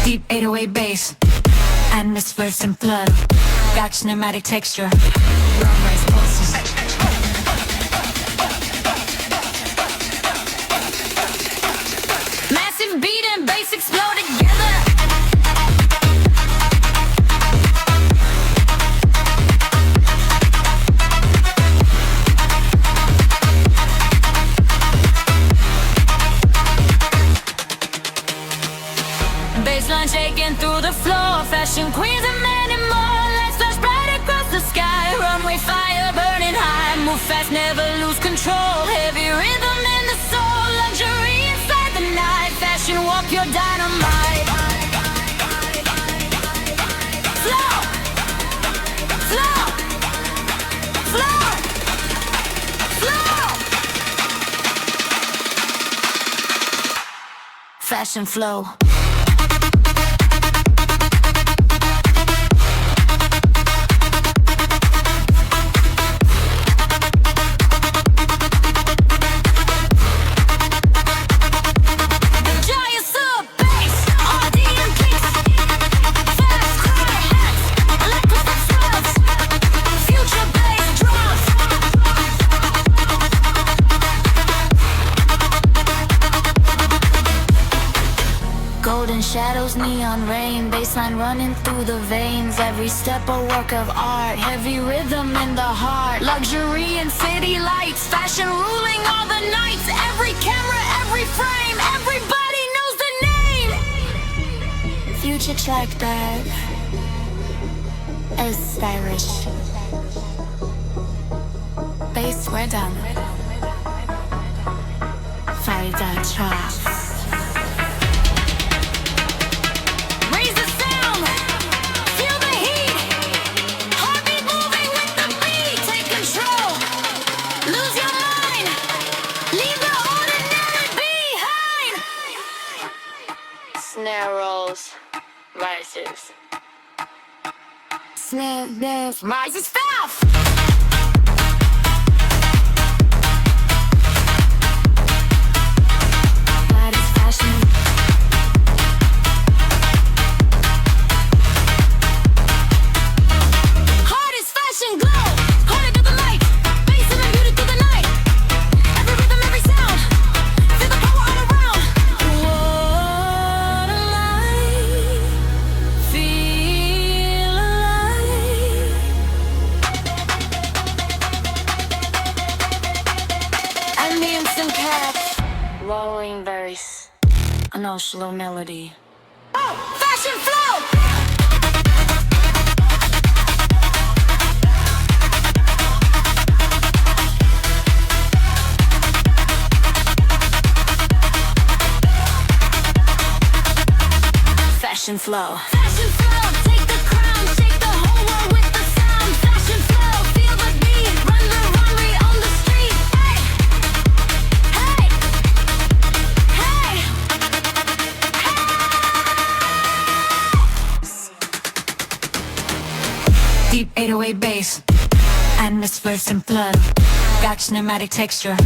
Deep 808 bass, atmospheres and flood. Got cinematic texture, runways, pulses. Massive beat and bass explode together. Baseline shaking through the floor. Fashion queens and many more. Lights flash bright across the sky. Runway fire burning high. Move fast, never lose control. Heavy rhythm in the soul. Luxury inside the night. Fashion walk your dynamite. Flow, flow, flow, flow. Fashion flow. Golden shadows, neon rain, baseline running through the veins. Every step a work of art, heavy rhythm in the heart. Luxury and city lights, fashion ruling all the nights. Every camera, every frame, everybody knows the name. Future track bag, is stylish. Bass, we're done. Farida Trust. Snare rolls, rises. Snare rises fast. That is fashion. Heart is fashion glow. Harder to the light. Bass and beauty through the night. Every rhythm, every sound. Feel the power all around. Rolling bass, a no slow melody. Oh, fashion flow! Fashion flow. Fashion flow, take the crown, shake the whole world with the sound. Fashion flow, feel the beat, run the runway on the street. Hey, hey, hey, hey. Deep 808 bass, atmospheres and flood. Got cinematic texture.